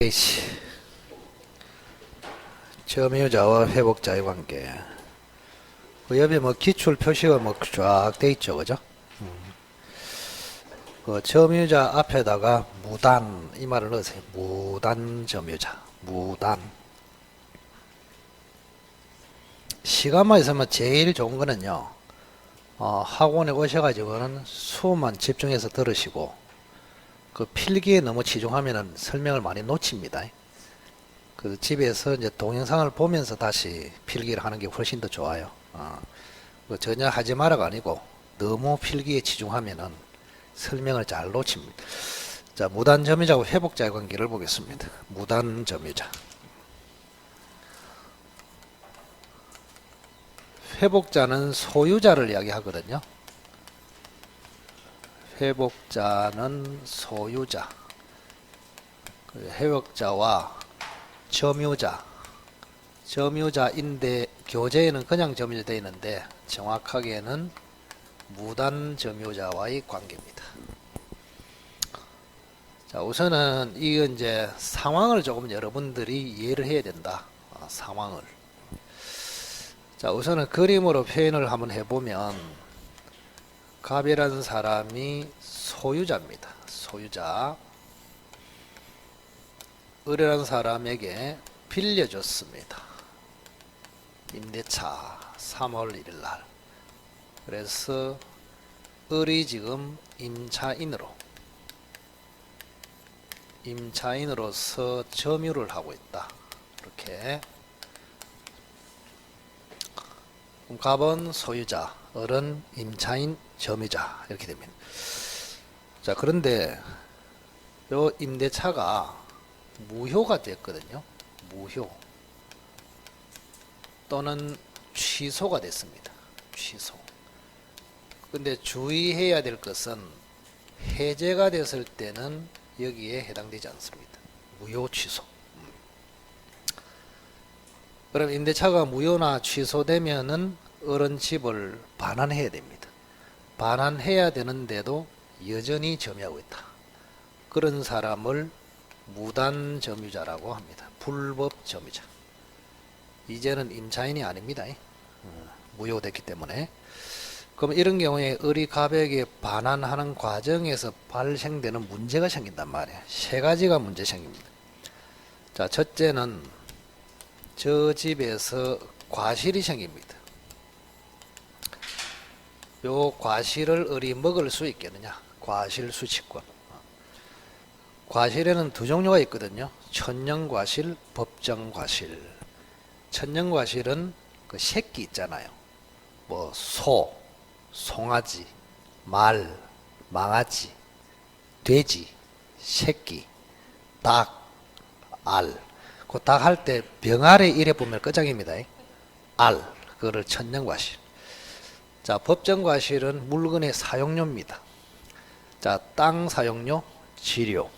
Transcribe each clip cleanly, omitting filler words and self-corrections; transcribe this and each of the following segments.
H 점유자와 회복자의 관계. 그 옆에 뭐 기출 표시가 뭐 쫙 돼 있죠, 그죠? 그 점유자 앞에다가 무단 이 말을 넣으세요. 무단 점유자, 무단. 시간만 있으면 제일 좋은 거는요. 학원에 오셔가지고는 수업만 집중해서 들으시고 그 필기에 너무 치중하면은 설명을 많이 놓칩니다. 그 집에서 이제 동영상을 보면서 다시 필기를 하는 게 훨씬 더 좋아요. 그 전혀 하지 마라가 아니고 너무 필기에 치중하면은 설명을 잘 놓칩니다. 자, 무단 점유자와 회복자의 관계를 보겠습니다. 무단 점유자. 회복자는 소유자를 이야기하거든요. 회복자는 소유자. 회복자와 점유자. 점유자인데 교재에는 그냥 점유자 되어 있는데 정확하게는 무단 점유자와의 관계입니다. 자, 우선은 이건 이제 상황을 조금 여러분들이 이해를 해야 된다. 상황을. 자, 우선은 그림으로 표현을 한번 해보면 갑이라는 사람이 소유자입니다. 소유자. 을이라는 사람에게 빌려줬습니다. 임대차 3월 1일 날. 그래서 을이 지금 임차인으로서 점유를 하고 있다. 이렇게. 그럼 갑은 소유자, 을은 임차인, 점유자 이렇게 됩니다. 자, 그런데 요 임대차가 무효가 됐거든요. 무효 또는 취소가 됐습니다. 취소. 근데 주의해야 될 것은 해제가 됐을 때는 여기에 해당되지 않습니다. 무효 취소. 그럼 임대차가 무효나 취소되면은 을은 집을 반환해야 됩니다. 반환해야 되는데도 여전히 점유하고 있다. 그런 사람을 무단 점유자라고 합니다. 불법 점유자. 이제는 임차인이 아닙니다. 무효됐기 때문에. 그럼 이런 경우에 을이 갑에게 반환하는 과정에서 발생되는 문제가 생긴단 말이에요. 세 가지가 문제 생깁니다. 자, 첫째는 저 집에서 과실이 생깁니다. 요 과실을 을이 먹을 수 있겠느냐? 과실 수취권. 과실에는 두 종류가 있거든요. 천연과실, 법정과실. 천연과실은 그 새끼 있잖아요. 뭐 소, 송아지, 말, 망아지, 돼지, 새끼, 닭, 알. 그 닭 할 때 병아래 이래 보면 끝장입니다. 알. 그거를 천연과실. 자, 법정과실은 물건의 사용료입니다. 자, 땅 사용료, 지료.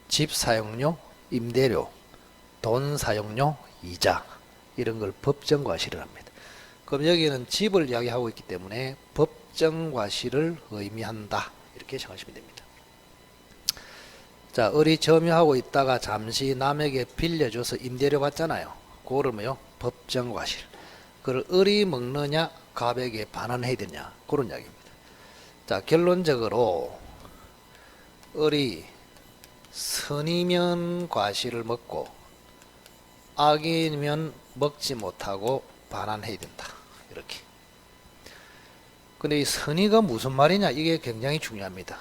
집 사용료, 임대료, 돈 사용료, 이자 이런 걸 법정과실을 합니다. 그럼 여기는 집을 이야기하고 있기 때문에 법정과실을 의미한다 이렇게 생각하시면 됩니다. 자, 을이 점유하고 있다가 잠시 남에게 빌려줘서 임대료 받잖아요. 그거를 뭐요? 법정과실. 그걸 을이 먹느냐 갑에게 반환해야 되냐 그런 이야기입니다. 자, 결론적으로 을이 선이면 과실을 먹고 악이면 먹지 못하고 반환해야 된다. 이렇게. 근데 이 선의가 무슨 말이냐 이게 굉장히 중요합니다.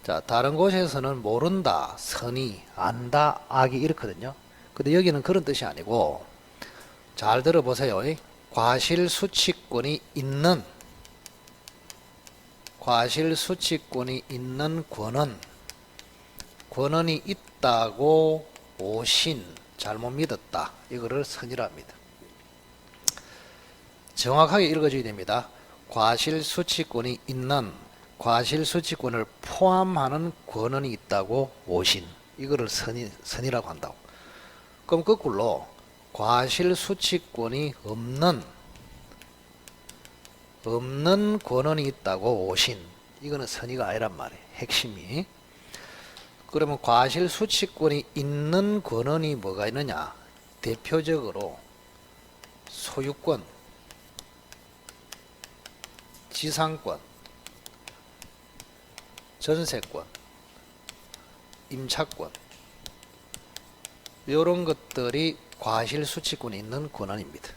자, 다른 곳에서는 모른다, 선의, 안다, 악이 이렇거든요. 근데 여기는 그런 뜻이 아니고 잘 들어보세요. 과실수취권이 있는 권한이 있다고 오신, 잘못 믿었다. 이거를 선이라 합니다. 정확하게 읽어줘야 됩니다. 과실수취권이 있는, 과실수취권을 포함하는 권한이 있다고 오신. 이거를 선이라고 한다고. 그럼 거꾸로 과실수취권이 없는 권한이 있다고 오신. 이거는 선의가 아니란 말이에요. 핵심이. 그러면 과실 수취권이 있는 권한이 뭐가 있느냐? 대표적으로 소유권, 지상권, 전세권, 임차권, 이런 것들이 과실 수취권이 있는 권한입니다.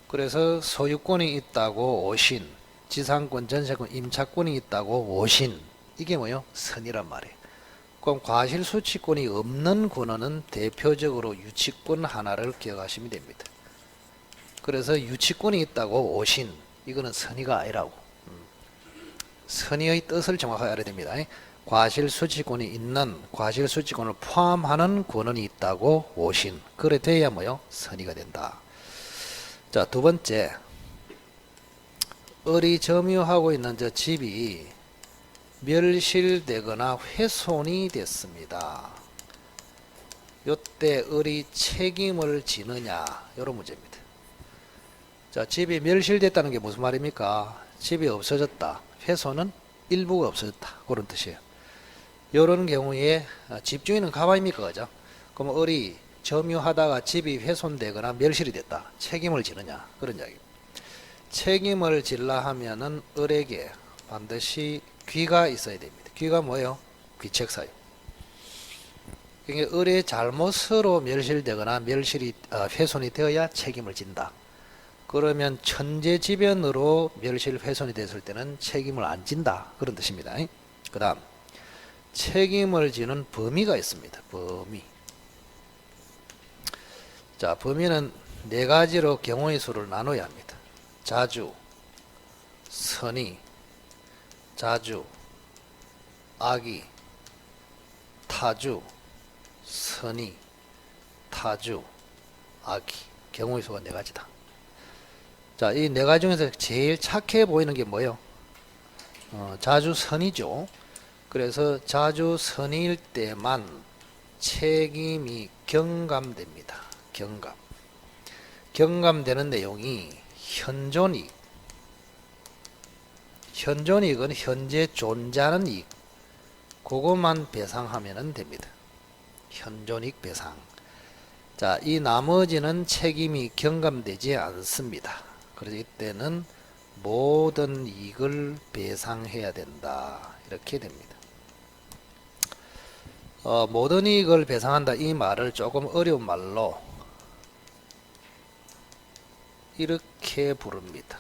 그래서 소유권이 있다고 오신, 지상권, 전세권, 임차권이 있다고 오신, 이게 뭐요? 선이란 말이에요. 그럼 과실 수취권이 없는 권한은 대표적으로 유치권 하나를 기억하시면 됩니다. 그래서 유치권이 있다고 오신, 이거는 선의가 아니라고. 선의의 뜻을 정확하게 알아야 됩니다. 과실 수취권이 있는, 과실 수취권을 포함하는 권한이 있다고 오신, 그래 돼야 뭐요? 선의가 된다. 자, 두 번째, 을이 점유하고 있는 저 집이 멸실되거나 훼손이 됐습니다. 요때 을이 책임을 지느냐, 이런 문제입니다. 자, 집이 멸실됐다는 게 무슨 말입니까? 집이 없어졌다. 훼손은 일부가 없어졌다. 그런 뜻이에요. 이런 경우에 집주인은 가만입니까? 그죠? 그럼 을이 점유하다가 집이 훼손되거나 멸실이 됐다. 책임을 지느냐? 그런 이야기입니다. 책임을 질라 하면은 을에게 반드시 귀가 있어야 됩니다. 귀가 뭐예요? 귀책사유. 그러니까 을의 잘못으로 멸실되거나 훼손이 되어야 책임을 진다. 그러면 천재지변으로 멸실 훼손이 됐을 때는 책임을 안 진다. 그런 뜻입니다. 그 다음, 책임을 지는 범위가 있습니다. 범위. 자, 범위는 네 가지로 경우의 수를 나눠야 합니다. 자주, 선의, 자주, 악의, 타주, 선의, 타주, 악의. 경우의 수가 네 가지다. 자, 이 네 가지 중에서 제일 착해 보이는 게 뭐예요? 자주선이죠. 그래서 자주선일 때만 책임이 경감됩니다. 경감. 경감되는 내용이 현존이익. 현존이익은 현재 존재하는 이익. 그것만 배상하면 됩니다. 현존이익 배상. 자, 이 나머지는 책임이 경감되지 않습니다. 그래서 이때는 모든 이익을 배상해야 된다. 이렇게 됩니다. 모든 이익을 배상한다. 이 말을 조금 어려운 말로 이렇게 부릅니다.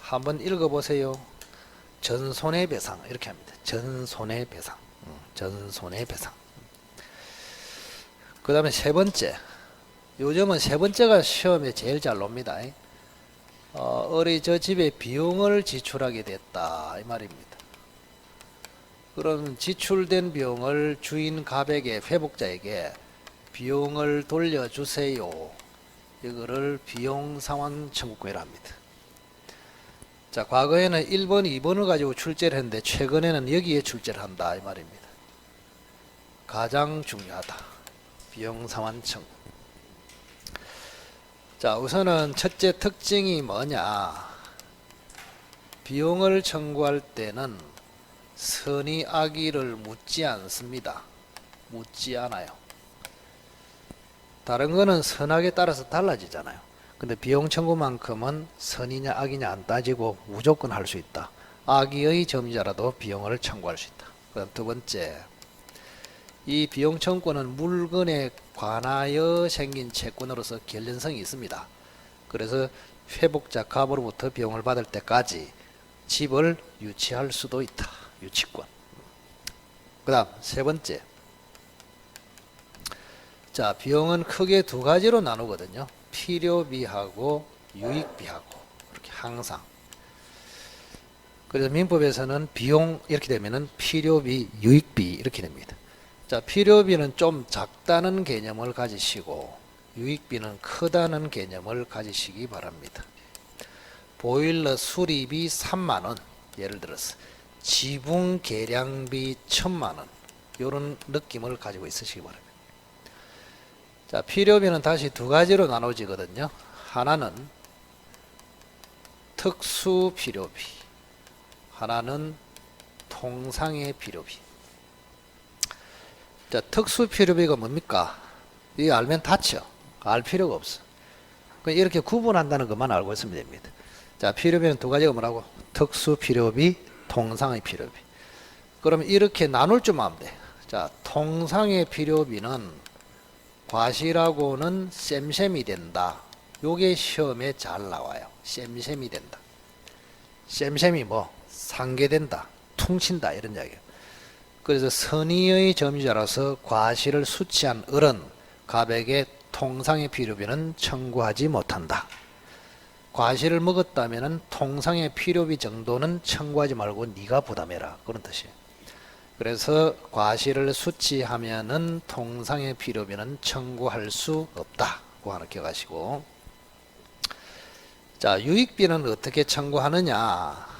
한번 읽어보세요. 전손해배상. 이렇게 합니다. 전손해배상. 전손해배상. 그 다음에 세 번째. 요즘은 세 번째가 시험에 제일 잘 놉니다. 을이 저 집에 비용을 지출하게 됐다. 이 말입니다. 그럼 지출된 비용을 주인 갑에게, 회복자에게 비용을 돌려주세요. 이거를 비용상환 청구권이라 합니다. 자, 과거에는 1번, 2번을 가지고 출제를 했는데 최근에는 여기에 출제를 한다. 이 말입니다. 가장 중요하다. 비용상환 청구. 자, 우선은 첫째 특징이 뭐냐? 비용을 청구할 때는 선의 악의를 묻지 않습니다. 묻지 않아요. 다른 거는 선악에 따라서 달라지잖아요. 근데 비용 청구만큼은 선이냐 악이냐 안 따지고 무조건 할 수 있다. 악의의 점유자라도 비용을 청구할 수 있다. 그다음 두 번째, 이 비용 청구는 물건에 관하여 생긴 채권으로서 결련성이 있습니다. 그래서 회복자 갑으로부터 비용을 받을 때까지 집을 유치할 수도 있다. 유치권. 그 다음 세 번째, 자, 비용은 크게 두 가지로 나누거든요. 필요비하고 유익비하고. 이렇게 항상. 그래서 민법에서는 비용 이렇게 되면은 필요비, 유익비 이렇게 됩니다. 자, 필요비는 좀 작다는 개념을 가지시고 유익비는 크다는 개념을 가지시기 바랍니다. 보일러 수리비 3만원, 예를 들어서 지붕 계량비 1000만원, 이런 느낌을 가지고 있으시기 바랍니다. 자, 필요비는 다시 두 가지로 나눠지거든요. 하나는 특수 필요비, 하나는 통상의 필요비. 자, 특수 필요비가 뭡니까? 이거 알면 다쳐. 알 필요가 없어. 이렇게 구분한다는 것만 알고 있으면 됩니다. 자, 필요비는 두 가지가 뭐라고? 특수 필요비, 통상의 필요비. 그러면 이렇게 나눌 줄만 하면 돼. 자, 통상의 필요비는 과실하고는 셈셈이 된다. 요게 시험에 잘 나와요. 셈셈이 된다. 셈셈이 뭐? 상계된다. 퉁친다. 이런 이야기예요. 그래서 선의의 점유자라서 과실을 수취한 을은 갑에게 통상의 필요비는 청구하지 못한다. 과실을 먹었다면 통상의 필요비 정도는 청구하지 말고 네가 부담해라. 그런 뜻이에요. 그래서 과실을 수취하면은 통상의 필요비는 청구할 수 없다. 그거 하나 기억하시고. 자, 유익비는 어떻게 청구하느냐?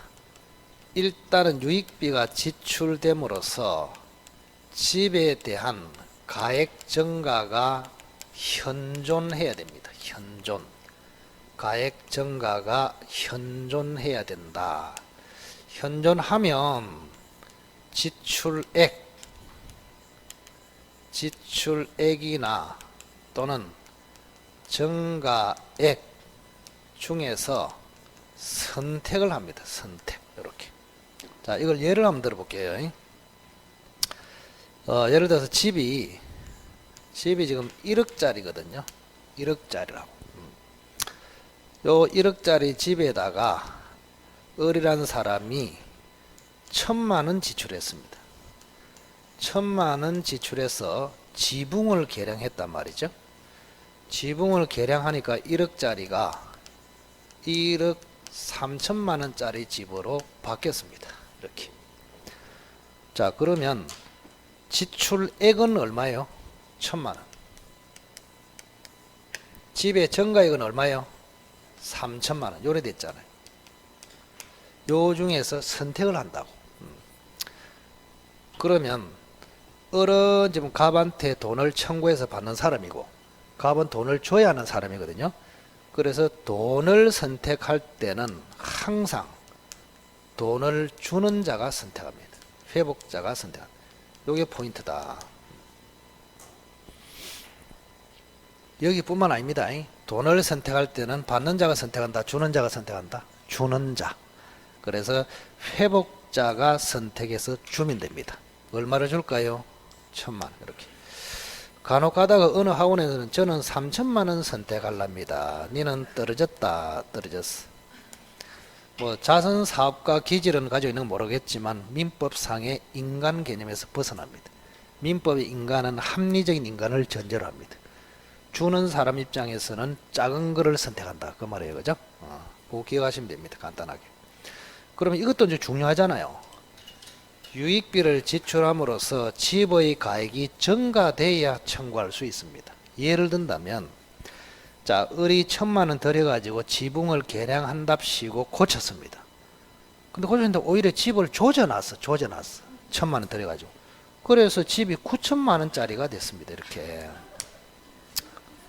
일단은 유익비가 지출됨으로써 집에 대한 가액 증가가 현존해야 됩니다. 현존. 가액 증가가 현존해야 된다. 현존하면 지출액이나 또는 증가액 중에서 선택을 합니다. 선택. 이렇게. 자, 이걸 예를 한번 들어볼게요. 예를 들어서 집이 지금 1억짜리거든요. 1억짜리라고. 요 1억짜리 집에다가 을이라는 사람이 1,000만원 지출했습니다. 1,000만원 지출해서 지붕을 개량했단 말이죠. 지붕을 개량하니까 1억짜리가 1억 3천만원짜리 집으로 바뀌었습니다. 이렇게. 자, 그러면 지출액은 얼마예요? 1,000만원. 집의 정가액은 얼마예요? 3천만원. 요래 됐잖아요. 요 중에서 선택을 한다고. 그러면 을은 지금 갑한테 돈을 청구해서 받는 사람이고 갑은 돈을 줘야 하는 사람이거든요. 그래서 돈을 선택할 때는 항상 돈을 주는 자가 선택합니다. 회복자가 선택합니다. 요게 포인트다. 여기뿐만 아닙니다. 돈을 선택할 때는 받는 자가 선택한다. 주는 자가 선택한다. 주는 자. 그래서 회복자가 선택해서 주면 됩니다. 얼마를 줄까요? 1,000만 원. 이렇게. 간혹 가다가 어느 학원에서는 저는 3천만 원 선택하랍니다. 니는 떨어졌다. 떨어졌어. 뭐 자선사업가 기질은 가지고 있는 건 모르겠지만 민법상의 인간 개념에서 벗어납니다. 민법의 인간은 합리적인 인간을 전제로 합니다. 주는 사람 입장에서는 작은 거를 선택한다. 그 말이에요. 그죠? 그거 기억하시면 됩니다. 간단하게. 그러면 이것도 이제 중요하잖아요. 유익비를 지출함으로써 집의 가액이 증가돼야 청구할 수 있습니다. 예를 든다면 자, 을이 1,000만 원 들여가지고 지붕을 개량한답시고 고쳤습니다. 근데 고쳤는데 오히려 집을 조져놨어. 1,000만 원 들여가지고. 그래서 집이 9천만 원짜리가 됐습니다. 이렇게.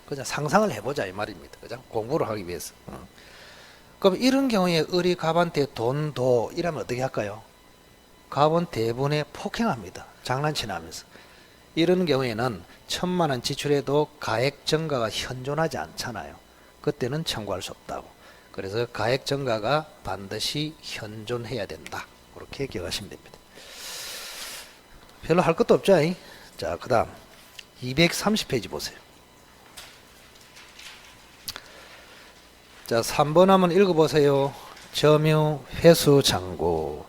그냥 상상을 해보자 이 말입니다. 그죠? 공부를 하기 위해서. 그럼 이런 경우에 을이 갑한테 돈 도 이러면 어떻게 할까요? 갑은 대부분에 폭행합니다. 장난치나면서. 이런 경우에는 1,000만 원 지출해도 가액 증가가 현존하지 않잖아요. 그때는 청구할 수 없다고. 그래서 가액 증가가 반드시 현존해야 된다. 그렇게 기억하시면 됩니다. 별로 할 것도 없죠. 자, 그 다음 230페이지 보세요. 자, 3번 한번 읽어보세요. 점유, 회수, 잔고.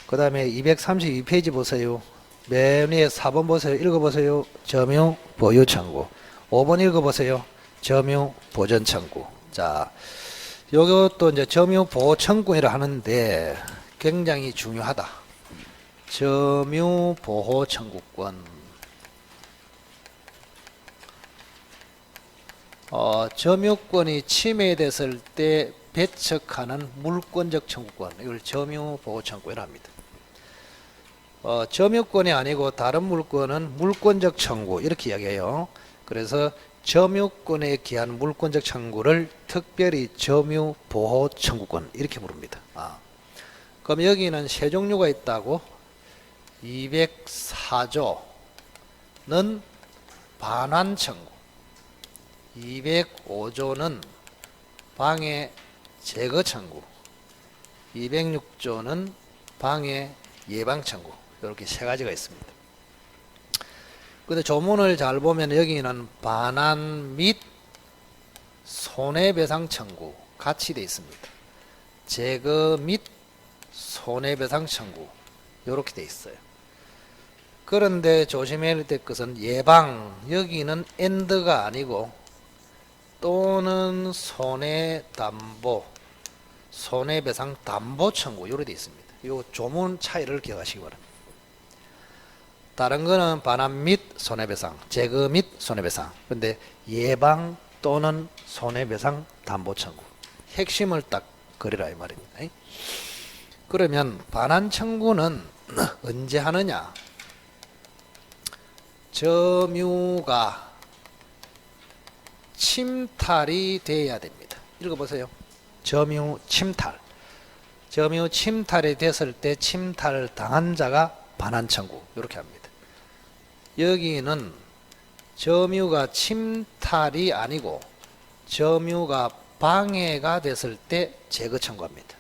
그 다음에 232페이지 보세요. 맨 위에 4번 보세요. 읽어보세요. 점유, 보유, 창고. 5번 읽어보세요. 점유, 보전, 창고. 자, 요것도 이제 점유, 보호, 청구를 하는데 굉장히 중요하다. 점유, 보호, 청구권. 점유권이 침해됐을 때 배척하는 물권적 청구권. 이걸 점유, 보호, 청구를 합니다. 점유권이 아니고 다른 물권은 물권적 청구 이렇게 이야기해요. 그래서 점유권에 기한 물권적 청구를 특별히 점유 보호 청구권 이렇게 부릅니다. 그럼 여기는 세 종류가 있다고 204조 반환 청구, 205조는 방해 제거 청구, 206조는 방해 예방 청구. 이렇게 세 가지가 있습니다. 근데 조문을 잘 보면 여기는 반환 및 손해배상 청구 같이 되어 있습니다. 제거 및 손해배상 청구 이렇게 되어 있어요. 그런데 조심해야 될 것은 예방, 여기는 and가 아니고 또는 손해담보, 손해배상 담보 청구 이렇게 되어 있습니다. 이 조문 차이를 기억하시기 바랍니다. 다른 거는 반환 및 손해배상, 제거 및 손해배상. 근데 예방 또는 손해배상 담보 청구. 핵심을 딱 그리라 이 말입니다. 그러면 반환 청구는 언제 하느냐? 점유가 침탈이 돼야 됩니다. 읽어보세요. 점유 침탈. 점유 침탈이 됐을 때 침탈 당한 자가 반환 청구 이렇게 합니다. 여기는 점유가 침탈이 아니고 점유가 방해가 됐을 때 제거 청구합니다.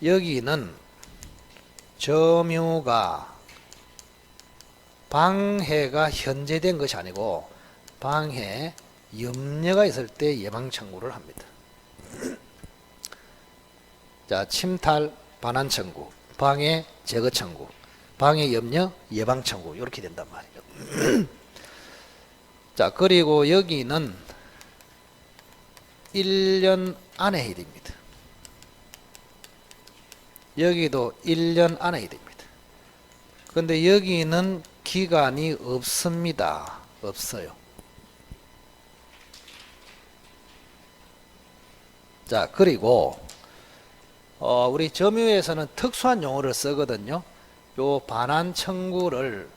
여기는 점유가 방해가 현재된 것이 아니고 방해 염려가 있을 때 예방 청구를 합니다. 자, 침탈 반환 청구, 방해 제거 청구, 방해 염려 예방 청구 이렇게 된단 말이에요. 자, 그리고 여기는 1년 안에 해야 됩니다. 여기도 1년 안에 해야 됩니다. 근데 여기는 기간이 없습니다. 없어요. 자, 그리고 우리 점유에서는 특수한 용어를 쓰거든요. 요 반환 청구를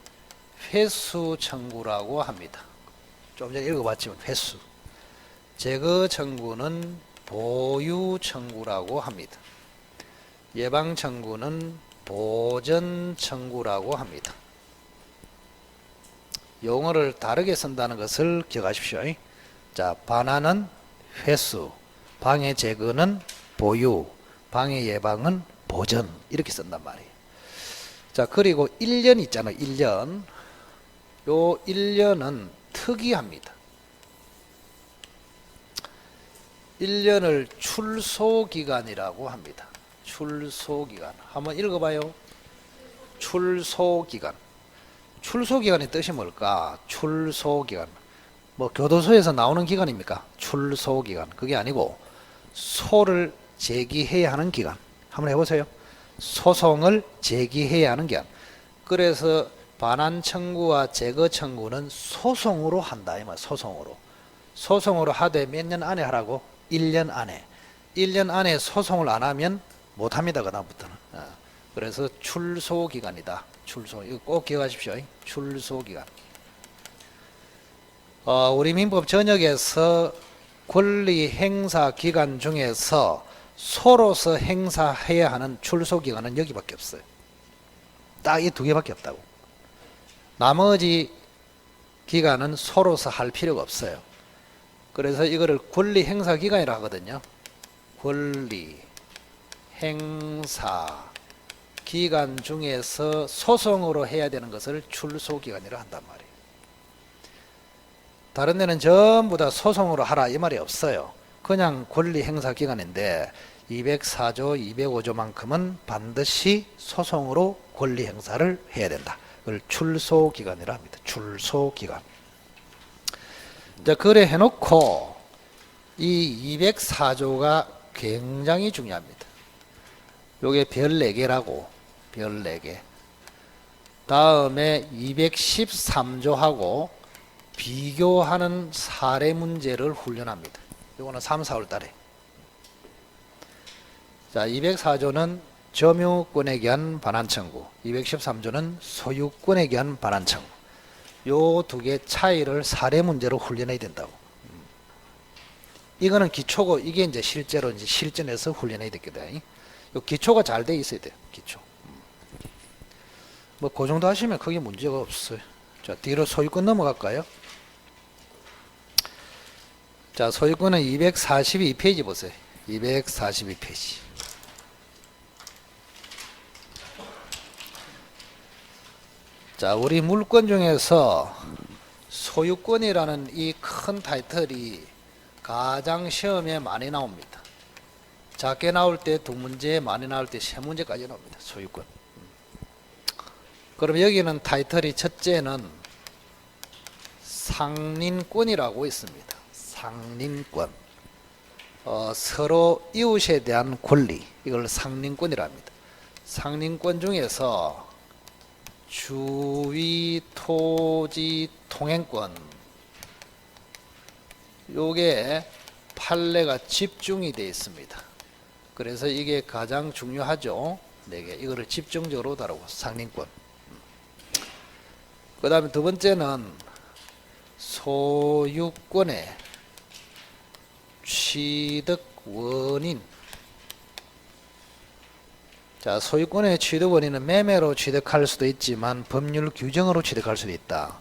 회수 청구라고 합니다. 좀 전에 읽어봤지만 회수. 제거 청구는 보유 청구라고 합니다. 예방 청구는 보전 청구라고 합니다. 용어를 다르게 쓴다는 것을 기억하십시오. 자, 반환은 회수, 방해 제거는 보유, 방해 예방은 보전 이렇게 쓴단 말이에요. 자, 그리고 1년 있잖아요. 1년. 요 1년은 특이합니다. 1년을 출소기간이라고 합니다. 출소기간. 한번 읽어봐요. 출소기간. 출소기간의 뜻이 뭘까? 출소기간. 뭐 교도소에서 나오는 기간입니까? 출소기간. 그게 아니고 소를 제기해야 하는 기간. 한번 해보세요. 소송을 제기해야 하는 기간. 그래서 반환 청구와 제거 청구는 소송으로 한다. 이 말, 소송으로. 소송으로 하되 몇 년 안에 하라고? 1년 안에. 1년 안에 소송을 안 하면 못 합니다. 그다음부터는. 그래서 출소기간이다. 출소. 이거 꼭 기억하십시오. 출소기간. 우리 민법 전역에서 권리 행사 기간 중에서 소로서 행사해야 하는 출소기간은 여기밖에 없어요. 딱 이 두 개밖에 없다고. 나머지 기간은 소로서 할 필요가 없어요. 그래서 이거를 권리 행사 기간이라 하거든요. 권리 행사 기간 중에서 소송으로 해야 되는 것을 출소기간이라 한단 말이에요. 다른 데는 전부 다 소송으로 하라 이 말이 없어요. 그냥 권리 행사 기간인데 204조, 205조만큼은 반드시 소송으로 권리 행사를 해야 된다. 그걸 출소기간이라 합니다. 출소기간. 자, 그래 해놓고 이 204조가 굉장히 중요합니다. 요게 별 4개라고, 별 4개. 다음에 213조하고 비교하는 사례 문제를 훈련합니다. 요거는 3, 4월 달에. 자, 204조는 점유권에 대한 반환 청구, 213조는 소유권에 대한 반환 청구. 요 두 개 차이를 사례 문제로 훈련해야 된다고. 이거는 기초고 이게 이제 실제로 이제 실전에서 훈련해야 되겠다. 요 기초가 잘 돼 있어야 돼요. 기초. 뭐 그 정도 하시면 크게 문제가 없어요. 자, 뒤로 소유권 넘어갈까요? 자, 소유권은 242페이지 보세요. 242페이지. 자, 우리 물권 중에서 소유권이라는 이 큰 타이틀이 가장 시험에 많이 나옵니다. 작게 나올 때 2문제, 많이 나올 때 3문제까지 나옵니다. 소유권. 그럼 여기는 타이틀이 첫째는 상린권이라고 있습니다. 상린권. 서로 이웃에 대한 권리, 이걸 상린권이라 합니다. 상린권 중에서 주위 토지 통행권, 요게 판례가 집중이 되어 있습니다. 그래서 이게 가장 중요하죠. 4개. 이거를 집중적으로 다루고 상린권. 그 다음에 두 번째는 소유권의 취득 원인. 자, 소유권의 취득 원인은 매매로 취득할 수도 있지만 법률 규정으로 취득할 수도 있다.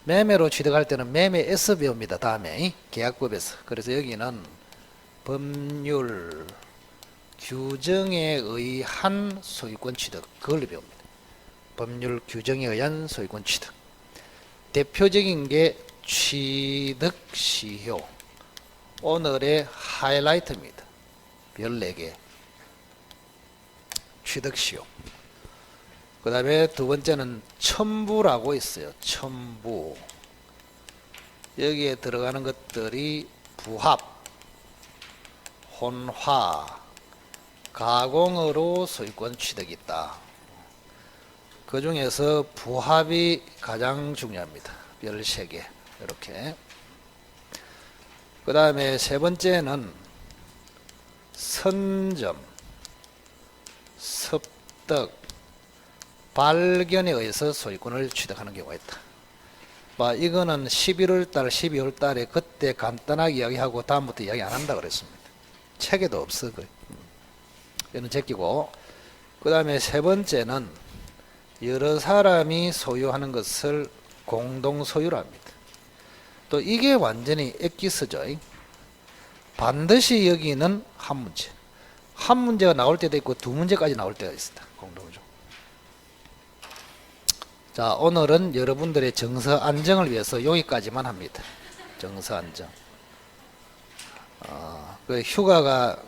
매매로 취득할 때는 매매에서 배웁니다. 다음에 계약법에서. 그래서 여기는 법률 규정에 의한 소유권 취득, 그걸 배웁니다. 법률 규정에 의한 소유권 취득. 대표적인 게 취득 시효. 오늘의 하이라이트입니다. 14개. 취득 시효. 그 다음에 두 번째는 첨부라고 있어요. 첨부. 여기에 들어가는 것들이 부합, 혼화, 가공으로 소유권 취득이 있다. 그 중에서 부합이 가장 중요합니다. 13개. 이렇게. 그 다음에 세 번째는 선점, 습득, 발견에 의해서 소유권을 취득하는 경우가 있다. 이거는 11월 달, 12월 달에 그때 간단하게 이야기하고 다음부터 이야기 안 한다 그랬습니다. 책에도 없어. 이거는 제끼고. 그 다음에 세 번째는 여러 사람이 소유하는 것을 공동 소유라 합니다. 또 이게 완전히 엑기스죠. 반드시 여기는 한 문제. 한 문제가 나올 때도 있고 2문제까지 나올 때가 있습니다. 공동조. 자, 오늘은 여러분들의 정서 안정을 위해서 여기까지만 합니다. 정서 안정. 그 휴가가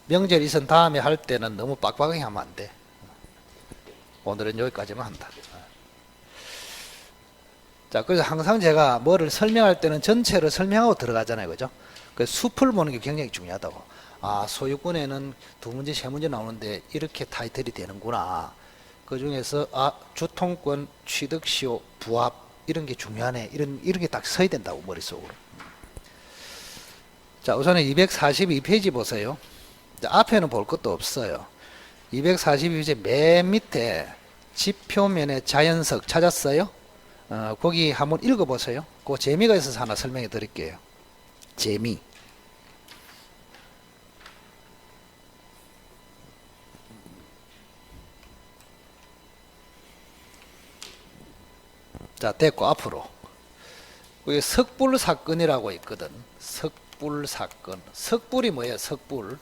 명절 이선 다음에 할 때는 너무 빡빡하게 하면 안 돼. 오늘은 여기까지만 한다. 자, 그래서 항상 제가 뭐를 설명할 때는 전체를 설명하고 들어가잖아요. 그죠? 그 숲을 보는 게 굉장히 중요하다고. 소유권에는 2문제, 3문제 나오는데 이렇게 타이틀이 되는구나. 그 중에서 주통권, 취득시효, 부합 이런 게 중요하네. 이런 게 딱 서야 된다고 머릿속으로. 자, 우선은 242페이지 보세요. 자, 앞에는 볼 것도 없어요. 242페이지 맨 밑에 지표면의 자연석 찾았어요? 거기 한번 읽어보세요. 그 재미가 있어서 하나 설명해 드릴게요. 재미. 자, 됐고 앞으로. 여기 석불 사건이라고 있거든. 석불 사건. 석불이 뭐예요? 석불.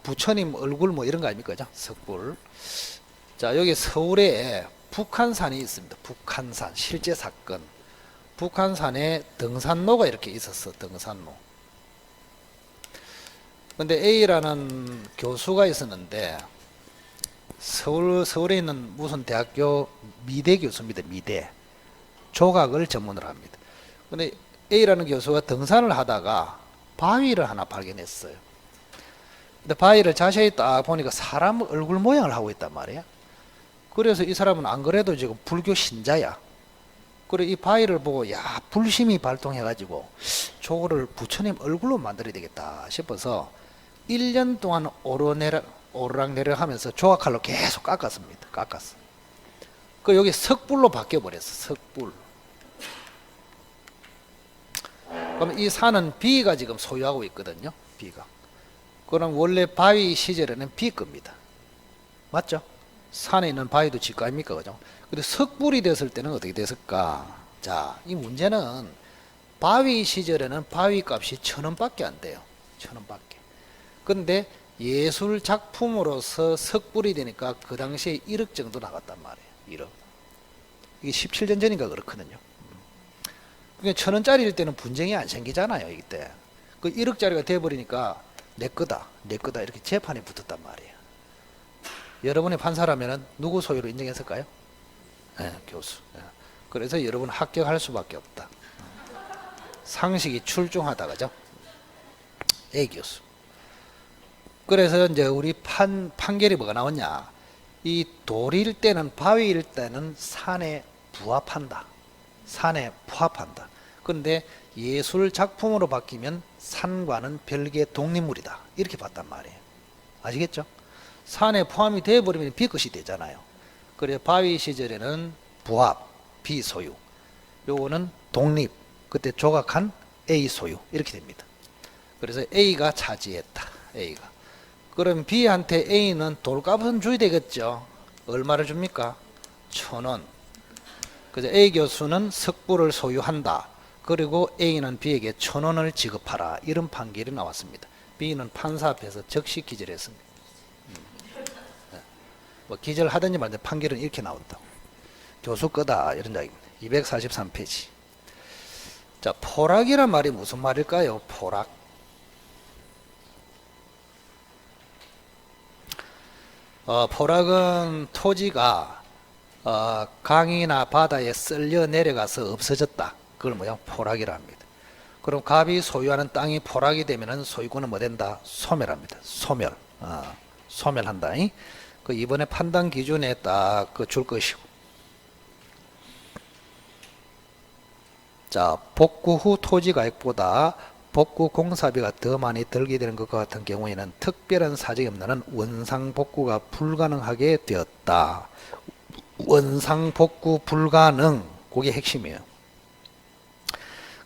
부처님 얼굴 이런 거 아닙니까? 석불. 자, 여기 서울에 북한산이 있습니다. 북한산 실제 사건. 북한산에 등산로가 이렇게 있었어. 등산로. 근데 A라는 교수가 있었는데 서울에 있는 무슨 대학교 미대 교수입니다. 미대. 조각을 전문으로 합니다. 근데 A라는 교수가 등산을 하다가 바위를 하나 발견했어요. 근데 바위를 자세히 딱 보니까 사람 얼굴 모양을 하고 있단 말이야. 그래서 이 사람은 안 그래도 지금 불교 신자야. 그래 이 바위를 보고 불심이 발동해가지고 저거를 부처님 얼굴로 만들어야 되겠다 싶어서 1년 동안 오르락내리락 하면서 조각칼로 계속 깎았습니다. 깎았어. 그 여기 석불로 바뀌어버렸어. 석불. 그럼 이 산은 B가 지금 소유하고 있거든요. B가. 그럼 원래 바위 시절에는 B 겁니다. 맞죠? 산에 있는 바위도 지가 아닙니까? 그죠? 근데 석불이 됐을 때는 어떻게 됐을까? 자, 이 문제는 바위 시절에는 바위 값이 1,000원밖에 안 돼요. 1,000원밖에. 근데 예술 작품으로서 석불이 되니까 그 당시에 1억 정도 나갔단 말이에요. 1억. 이게 17년 전인가 그렇거든요. 그러니까 1,000원짜리일 때는 분쟁이 안 생기잖아요. 이때. 그 1억짜리가 돼버리니까 내 거다, 내 거다 이렇게 재판이 붙었단 말이에요. 여러분이 판사라면 누구 소유로 인정했을까요? 네, 교수. 네. 그래서 여러분 합격할 수밖에 없다. 상식이 출중하다, 그죠? A 교수. 그래서 이제 우리 판결이 뭐가 나왔냐? 이 돌일 때는, 바위일 때는 산에 부합한다. 산에 부합한다. 그런데 예술 작품으로 바뀌면 산과는 별개의 독립물이다. 이렇게 봤단 말이에요. 아시겠죠? 산에 포함이 되어버리면 비것이 되잖아요. 그래서 바위 시절에는 부합, 비소유. 요거는 독립, 그때 조각한 A 소유. 이렇게 됩니다. 그래서 A가 차지했다. A가. 그럼 B한테 A는 돌값은 줘야 되겠죠. 얼마를 줍니까? 1,000원. 그래서 A 교수는 석불을 소유한다. 그리고 A는 B에게 1,000원을 지급하라. 이런 판결이 나왔습니다. B는 판사 앞에서 즉시 기절했습니다. 뭐 기절하든지 말든지 판결은 이렇게 나온다. 교수 거다 이런 이야기입니다. 243페이지. 자, 포락이란 말이 무슨 말일까요? 포락. 포락은 토지가 강이나 바다에 쓸려 내려가서 없어졌다. 그걸 뭐야? 포락이라 합니다. 그럼 갑이 소유하는 땅이 포락이 되면은 소유권은 뭐 된다? 소멸합니다. 소멸. 소멸한다. 그 이번에 판단 기준에 딱 그 줄 것이고. 자, 복구 후 토지 가액보다 복구 공사비가 더 많이 들게 되는 것과 같은 경우에는 특별한 사정이 없는 한 원상 복구가 불가능하게 되었다. 원상 복구 불가능, 그게 핵심이에요.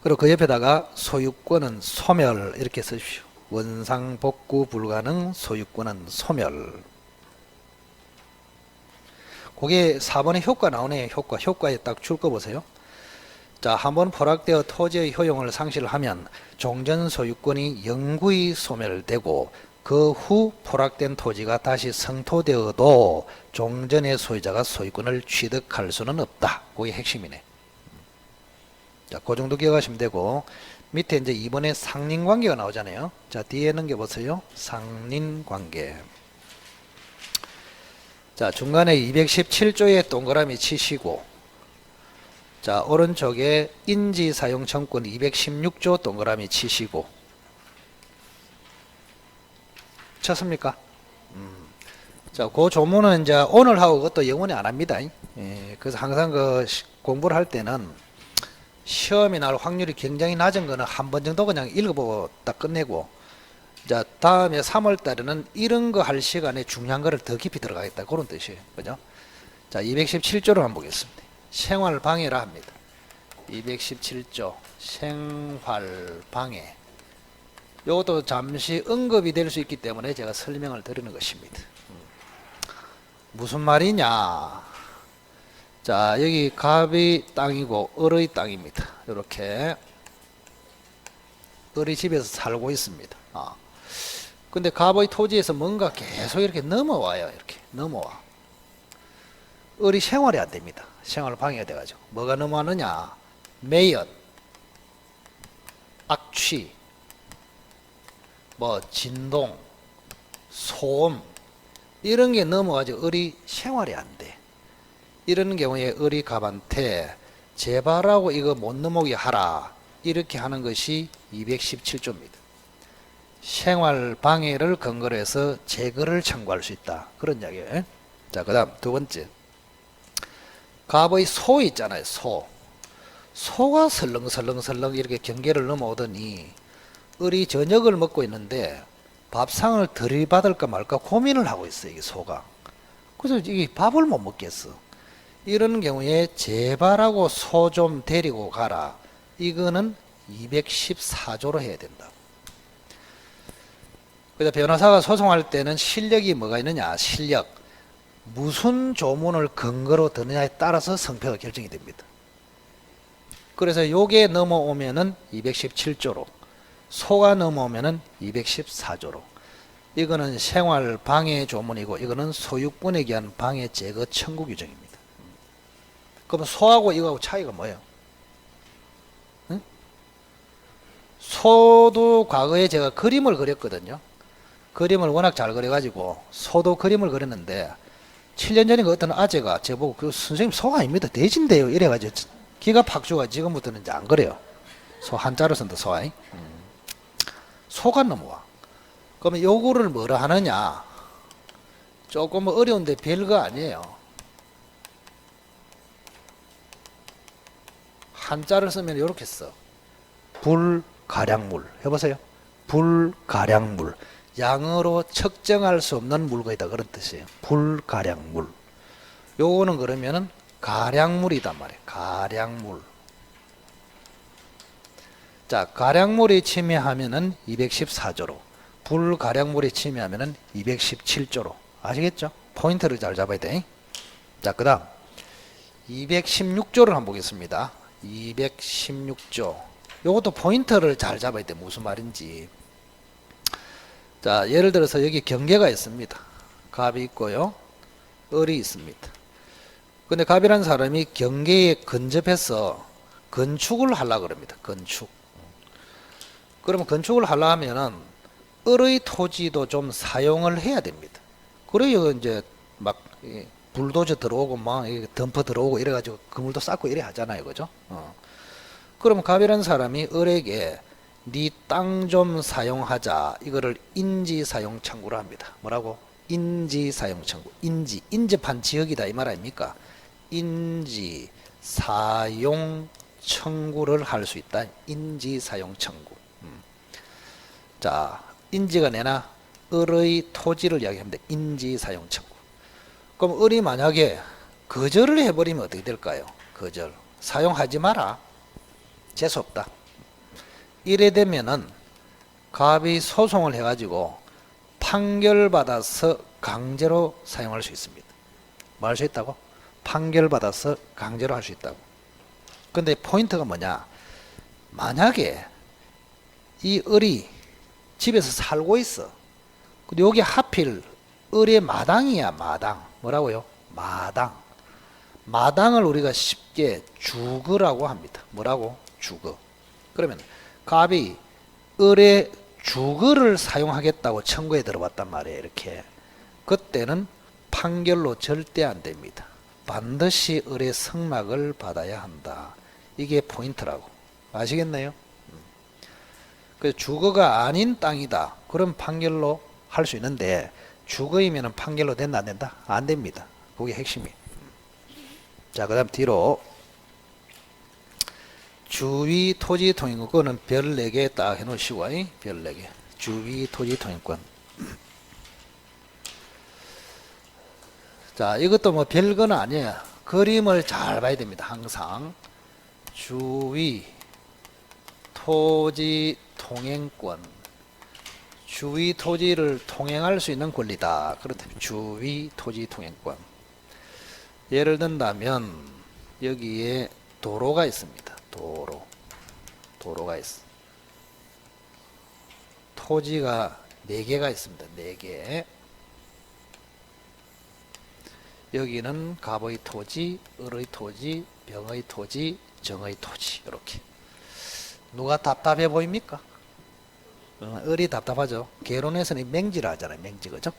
그리고 그 옆에다가 소유권은 소멸 이렇게 쓰십시오. 원상 복구 불가능, 소유권은 소멸. 그게 4번의 효과 나오네요. 효과에 딱 줄 거 보세요. 자, 한번 포락되어 토지의 효용을 상실하면 종전 소유권이 영구히 소멸되고 그 후 포락된 토지가 다시 성토되어도 종전의 소유자가 소유권을 취득할 수는 없다. 그게 핵심이네. 자, 그 정도 기억하시면 되고, 밑에 이제 이번에 상린관계가 나오잖아요. 자, 뒤에 넘겨보세요. 상린관계. 자, 중간에 217조의 동그라미 치시고, 자, 오른쪽에 인지사용청권 216조 동그라미 치시고. 쳤습니까? 자, 그 조문은 이제 오늘 하고 그것도 영원히 안 합니다. 예, 그래서 항상 그 공부를 할 때는 시험이 날 확률이 굉장히 낮은 거는 한 번 정도 그냥 읽어보고 딱 끝내고, 자, 다음에 3월 달에는 이런 거 할 시간에 중요한 거를 더 깊이 들어가겠다. 그런 뜻이에요. 그죠? 자, 217조를 한번 보겠습니다. 생활방해라 합니다. 217조 생활방해. 이것도 잠시 언급이 될 수 있기 때문에 제가 설명을 드리는 것입니다. 무슨 말이냐? 자, 여기 갑의 땅이고 을의 땅입니다. 이렇게 을이 집에서 살고 있습니다. 근데 갑의 토지에서 뭔가 계속 이렇게 넘어와요. 이렇게 넘어와. 을이 생활이 안 됩니다. 생활 방해가 돼가지고. 뭐가 넘어가느냐? 매연, 악취, 뭐 진동, 소음 이런 게 넘어가지고 을이 생활이 안 돼. 이런 경우에 을이 갑한테 제발하고 이거 못 넘어오게 하라. 이렇게 하는 것이 217조입니다. 생활 방해를 근거로 해서 제거를 청구할 수 있다. 그런 이야기예요. 자, 그 다음 두 번째. 갑의 소 있잖아요. 소가 설렁설렁 이렇게 경계를 넘어오더니 을이 저녁을 먹고 있는데 밥상을 들이받을까 말까 고민을 하고 있어요. 이게 소가. 그래서 이게 밥을 못 먹겠어. 이런 경우에 제발하고 소 좀 데리고 가라. 이거는 214조로 해야 된다. 그래서 변호사가 소송할 때는 실력이 뭐가 있느냐? 실력. 무슨 조문을 근거로 드느냐에 따라서 성패가 결정이 됩니다. 그래서 요게 넘어오면은 217조로, 소가 넘어오면은 214조로. 이거는 생활 방해 조문이고, 이거는 소유권에 의한 방해 제거 청구 규정입니다. 그럼 소하고 이거하고 차이가 뭐예요? 응? 소도 과거에 제가 그림을 그렸거든요. 그림을 워낙 잘 그려가지고 소도 그림을 그렸는데 7년 전에 그 어떤 아재가 저보고 그 선생님 소 아닙니다. 돼지인데요. 이래가지고 기가 팍 죽어. 지금부터는 이제 안 그래요. 소 한자로 쓴다 소아이. 소가 넘어와. 그러면 요거를 뭐라 하느냐? 조금 어려운데 별거 아니에요. 한자를 쓰면 이렇게 써. 불가량물. 해보세요. 불가량물. 양으로 측정할 수 없는 물건이다. 그런 뜻이에요. 불가량물. 요거는 그러면은 가량물이단 말이에요. 가량물. 자, 가량물이 침해하면은 214조로, 불가량물이 침해하면은 217조로. 아시겠죠? 포인트를 잘 잡아야 돼. 자, 그 다음 216조를 한번 보겠습니다. 216조. 요것도 포인트를 잘 잡아야 돼. 무슨 말인지. 자, 예를 들어서 여기 경계가 있습니다. 갑이 있고요. 을이 있습니다. 근데 갑이라는 사람이 경계에 근접해서 건축을 하려고 그럽니다. 건축. 그러면 건축을 하려 하면은 을의 토지도 좀 사용을 해야 됩니다. 그래요, 이제 막 불도저 들어오고 막 덤퍼 들어오고 이래가지고 그물도 쌓고 이래 하잖아요. 그죠? 그러면 갑이라는 사람이 을에게 네 땅 좀 사용하자. 이거를 인지 사용 청구를 합니다. 뭐라고? 인지 사용 청구. 인접한 지역이다 이 말 아닙니까? 인지 사용 청구를 할 수 있다. 인지 사용 청구. 자, 인지가 내나 을의 토지를 이야기합니다. 인지 사용 청구. 그럼 을이 만약에 거절을 해버리면 어떻게 될까요? 거절. 사용하지 마라. 재수 없다. 이래 되면은 갑이 소송을 해가지고 판결받아서 강제로 사용할 수 있습니다. 뭐 할 수 있다고? 판결받아서 강제로 할 수 있다고. 근데 포인트가 뭐냐? 만약에 이 을이 집에서 살고 있어. 근데 여기 하필 을의 마당이야. 마당. 뭐라고요? 마당. 마당을 우리가 쉽게 주거라고 합니다. 뭐라고? 주거. 그러면 갑이 을의 주거를 사용하겠다고 청구에 들어봤단 말이에요. 이렇게. 그때는 판결로 절대 안 됩니다. 반드시 을의 승낙을 받아야 한다. 이게 포인트라고. 아시겠네요? 그래서 주거가 아닌 땅이다. 그럼 판결로 할 수 있는데 주거이면 판결로 된다 안 된다? 안 됩니다. 그게 핵심이. 자, 그 다음 뒤로 주위 토지 통행권. 그거는 별 4개 딱 해놓으시고, 별 4개. 주위 토지 통행권. 자, 이것도 뭐 별거는 아니에요. 그림을 잘 봐야 됩니다. 항상. 주위 토지 통행권. 주위 토지를 통행할 수 있는 권리다. 그렇다면 주위 토지 통행권. 예를 든다면 여기에 도로가 있습니다. 도로가 있어. 토지가 4개가 있습니다. 4개. 여기는 갑의 토지, 을의 토지, 병의 토지, 정의 토지. 이렇게. 누가 답답해 보입니까? 을이 답답하죠. 개론에서는 맹지를 하잖아요. 맹지. 그죠?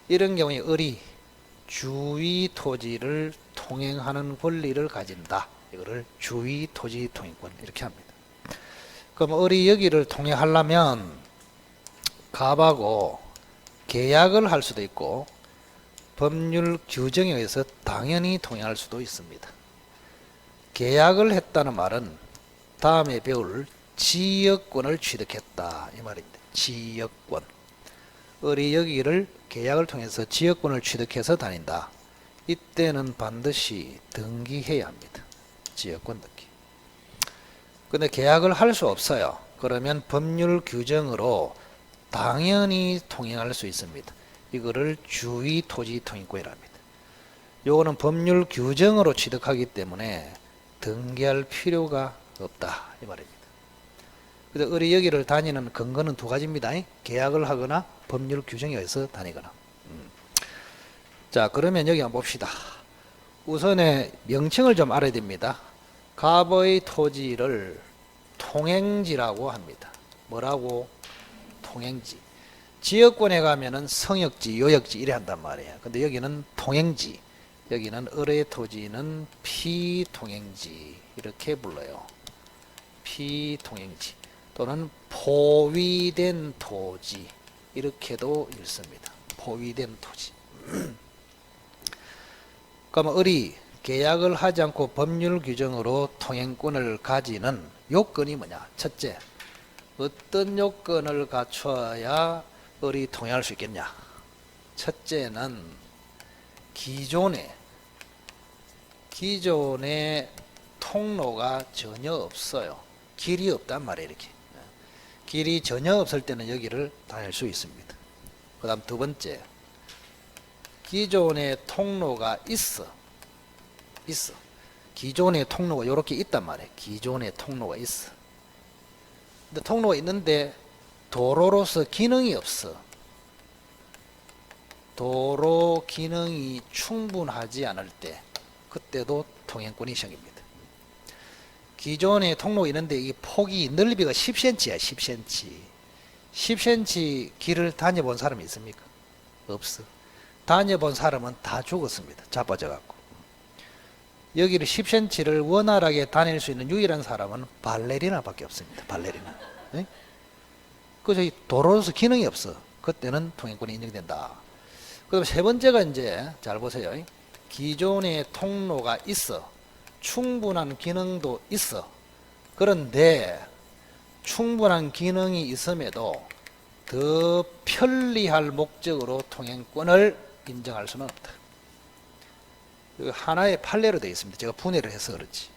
이런 경우에 을이 주위 토지를 통행하는 권리를 가진다. 이거를 주위 토지 통행권 이렇게 합니다. 그럼 을이 여기를 통행하려면 갑하고 계약을 할 수도 있고 법률 규정에 의해서 당연히 통행할 수도 있습니다. 계약을 했다는 말은 다음에 배울 지역권을 취득했다 이 말입니다. 지역권. 을이 여기를 계약을 통해서 지역권을 취득해서 다닌다. 이때는 반드시 등기해야 합니다. 지역권 등기. 근데 계약을 할 수 없어요. 그러면 법률 규정으로 당연히 통행할 수 있습니다. 이거를 주의 토지 통행권이라 합니다. 요거는 법률 규정으로 취득하기 때문에 등기할 필요가 없다 이 말입니다. 그래서 우리 여기를 다니는 근거는 두 가지입니다. 계약을 하거나 법률 규정에 의해서 다니거나. 자, 그러면 여기 한번 봅시다. 우선에 명칭을 좀 알아야 됩니다. 갑의 토지를 통행지라고 합니다. 뭐라고? 통행지. 지역권에 가면은 성역지, 요역지 이래 한단 말이에요. 근데 여기는 통행지. 여기는 을의 토지는 피통행지 이렇게 불러요. 피통행지 또는 포위된 토지 이렇게도 읽습니다. 포위된 토지. 그러면 을이 계약을 하지 않고 법률 규정으로 통행권을 가지는 요건이 뭐냐? 첫째, 어떤 요건을 갖춰야 을이 통행할 수 있겠냐? 첫째는 기존에 통로가 전혀 없어요. 길이 없단 말이에요. 이렇게 길이 전혀 없을 때는 여기를 다닐 수 있습니다. 그 다음 두 번째, 기존에 통로가 있어. 기존에 통로가 이렇게 있단 말이에요. 기존에 통로가 있어. 근데 통로가 있는데 도로로서 기능이 없어. 도로 기능이 충분하지 않을 때 그때도 통행권이 생깁니다. 기존에 통로가 있는데 이 폭이 넓이가 10cm야. 10cm 길을 다녀본 사람이 있습니까? 없어. 다녀본 사람은 다 죽었습니다. 자빠져 갖고. 여기를 10cm를 원활하게 다닐 수 있는 유일한 사람은 발레리나밖에 없습니다. 발레리나. 네? 그래서 도로로서 기능이 없어. 그때는 통행권이 인정된다. 그다음 세 번째가 이제 잘 보세요. 기존에 통로가 있어. 충분한 기능도 있어. 그런데 충분한 기능이 있음에도 더 편리할 목적으로 통행권을 인정할 수는 없다. 하나의 판례로 되어 있습니다. 제가 분해를 해서 그렇지.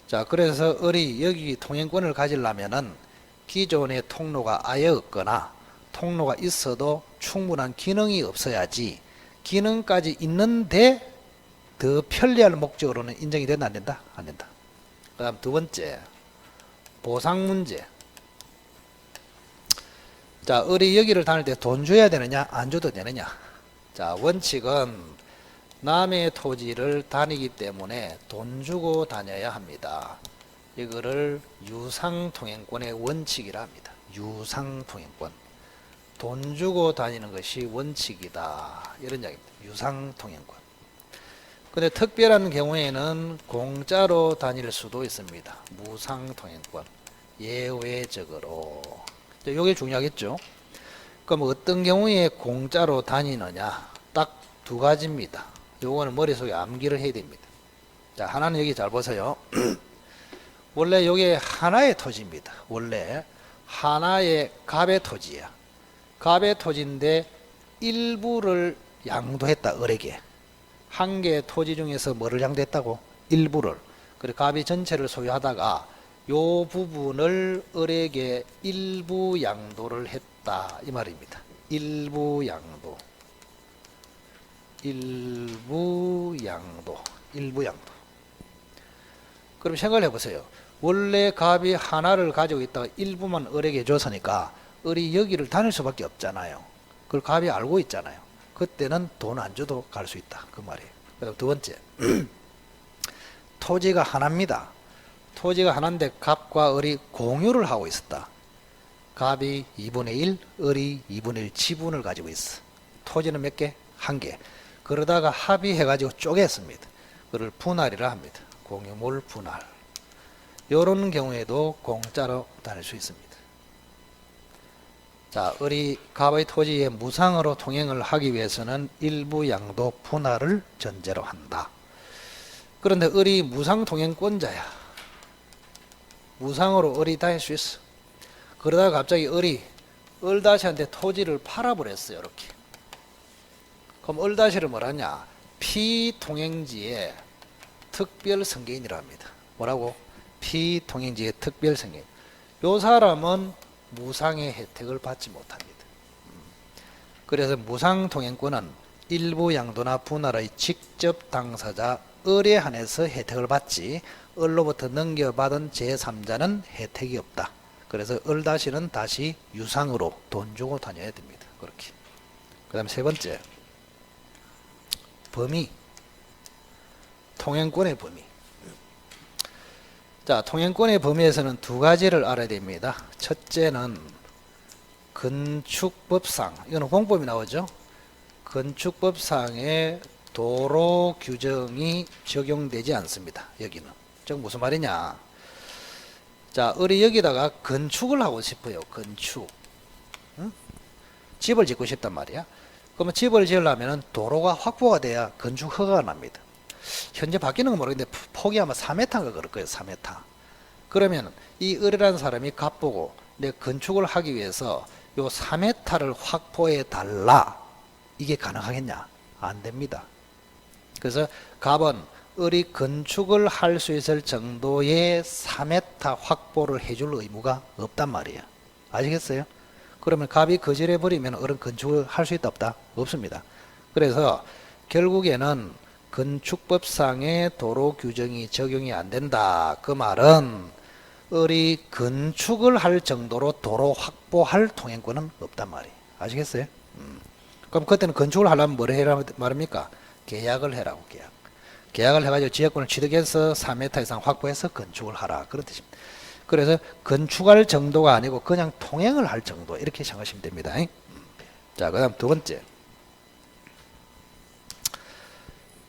자, 그래서 을이 여기 통행권을 가지려면은 기존의 통로가 아예 없거나 통로가 있어도 충분한 기능이 없어야지, 기능까지 있는데 더 편리할 목적으로는 인정이 된다 안 된다? 안 된다. 그 다음 두 번째, 보상 문제. 자, 을이 여기를 다닐 때 돈 줘야 되느냐 안 줘도 되느냐. 자, 원칙은 남의 토지를 다니기 때문에 돈 주고 다녀야 합니다. 이거를 유상통행권의 원칙이라 합니다. 유상통행권. 돈 주고 다니는 것이 원칙이다. 이런 이야기입니다. 유상통행권. 근데 특별한 경우에는 공짜로 다닐 수도 있습니다. 무상통행권. 예외적으로. 이게 중요하겠죠. 그럼 어떤 경우에 공짜로 다니느냐? 딱 두 가지입니다. 요거는 머릿속에 암기를 해야 됩니다. 자, 하나는 여기 잘 보세요. 원래 요게 하나의 토지입니다. 원래 하나의 갑의 토지야. 갑의 토지인데 일부를 양도했다. 을에게. 한 개의 토지 중에서 뭐를 양도했다고? 일부를. 그리고 갑이 전체를 소유하다가 요 부분을 을에게 일부 양도를 했다. 이 말입니다. 일부 양도. 그럼 생각을 해보세요. 원래 갑이 하나를 가지고 있다가 일부만 을에게 줬으니까 을이 여기를 다닐 수밖에 없잖아요. 그걸 갑이 알고 있잖아요. 그때는 돈 안 줘도 갈 수 있다. 그 말이에요. 그다음 두 번째, 토지가 하나입니다. 토지가 하나인데 갑과 을이 공유를 하고 있었다. 갑이 2분의 1, 을이 2분의 1 지분을 가지고 있어. 토지는 몇 개? 한 개. 그러다가 합의해가지고 쪼갰습니다. 그걸 분할이라 합니다. 공유물 분할. 이런 경우에도 공짜로 다닐 수 있습니다. 자, 을이 갑의 토지에 무상으로 통행을 하기 위해서는 일부 양도 분할을 전제로 한다. 그런데 을이 무상 통행권자야. 무상으로 을이 다닐 수 있어. 그러다가 갑자기 을이 을다시한테 토지를 팔아버렸어요. 이렇게. 그럼 을다시를 뭐라냐? 피통행지의 특별승계인이라 합니다. 뭐라고? 피통행지의 특별승계인. 요 사람은 무상의 혜택을 받지 못합니다. 그래서 무상통행권은 일부 양도나 분할의 직접 당사자 을에 한해서 혜택을 받지 을로부터 넘겨받은 제3자는 혜택이 없다. 그래서 을 다시는 다시 유상으로 돈 주고 다녀야 됩니다. 그렇게. 그 다음 세 번째, 범위. 통행권의 범위. 자, 통행권의 범위에서는 두 가지를 알아야 됩니다. 첫째는 건축법상, 이거는 공법이 나오죠. 건축법상의 도로 규정이 적용되지 않습니다. 여기는. 즉 무슨 말이냐. 자, 을이 여기다가 건축을 하고 싶어요. 건축. 응? 집을 짓고 싶단 말이야. 그러면 집을 지으려면 도로가 확보가 돼야 건축 허가가 납니다. 현재 바뀌는 건 모르겠는데 폭이 아마 4m인가 그럴 거예요. 4m. 그러면 이 을이라는 사람이 갑보고 내 건축을 하기 위해서 요 4m를 확보해 달라. 이게 가능하겠냐? 안 됩니다. 그래서 갑은 을이 건축을 할 수 있을 정도의 4m 확보를 해줄 의무가 없단 말이에요. 아시겠어요? 그러면 갑이 거절해 버리면 을은 건축을 할 수 있다 없다? 없습니다. 그래서 결국에는 건축법상의 도로 규정이 적용이 안 된다. 그 말은 을이 건축을 할 정도로 도로 확보할 통행권은 없단 말이에요. 아시겠어요? 그럼 그때는 건축을 하려면 뭘 해라 말입니까? 계약을 해라고. 계약을 해가지고 지역권을 취득해서 4m 이상 확보해서 건축을 하라. 그런 뜻입니다. 그래서 건축할 정도가 아니고 그냥 통행을 할 정도. 이렇게 생각하시면 됩니다. 자, 그 다음 두 번째.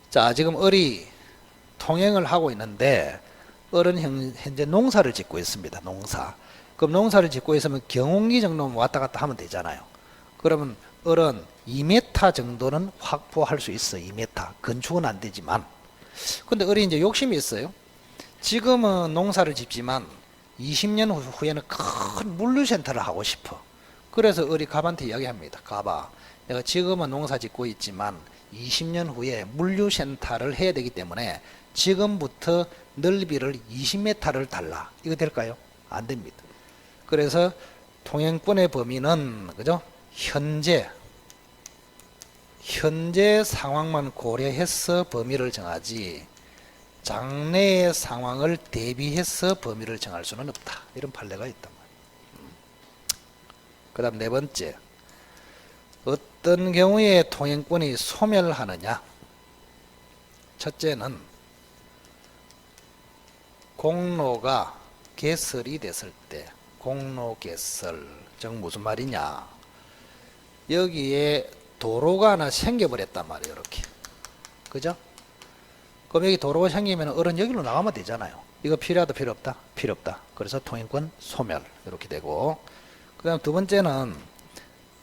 자, 지금 을이 통행을 하고 있는데 을은 현재 농사를 짓고 있습니다. 농사. 그럼 농사를 짓고 있으면 경운기 정도면 왔다 갔다 하면 되잖아요. 그러면 을은 2m 정도는 확보할 수 있어. 2m. 건축은 안 되지만. 근데 을이 이제 욕심이 있어요. 지금은 농사를 짓지만 20년 후에는 큰 물류센터를 하고 싶어. 그래서 을이 갑한테 이야기합니다. 갑아, 내가 지금은 농사 짓고 있지만 20년 후에 물류센터를 해야 되기 때문에 지금부터 넓이를 20m를 달라. 이거 될까요? 안 됩니다. 그래서 통행권의 범위는 그죠? 현재 상황만 고려해서 범위를 정하지 장래의 상황을 대비해서 범위를 정할 수는 없다. 이런 판례가 있단 말이에요. 그 다음 네 번째, 어떤 경우에 통행권이 소멸하느냐. 첫째는 공로가 개설이 됐을 때, 공로 개설, 즉 무슨 말이냐, 여기에 도로가 하나 생겨버렸단 말이에요. 이렇게. 그죠? 그럼 여기 도로가 생기면 을은 여기로 나가면 되잖아요. 이거 필요하다 필요 없다? 필요 없다. 그래서 통행권 소멸. 이렇게 되고, 그 다음 두 번째는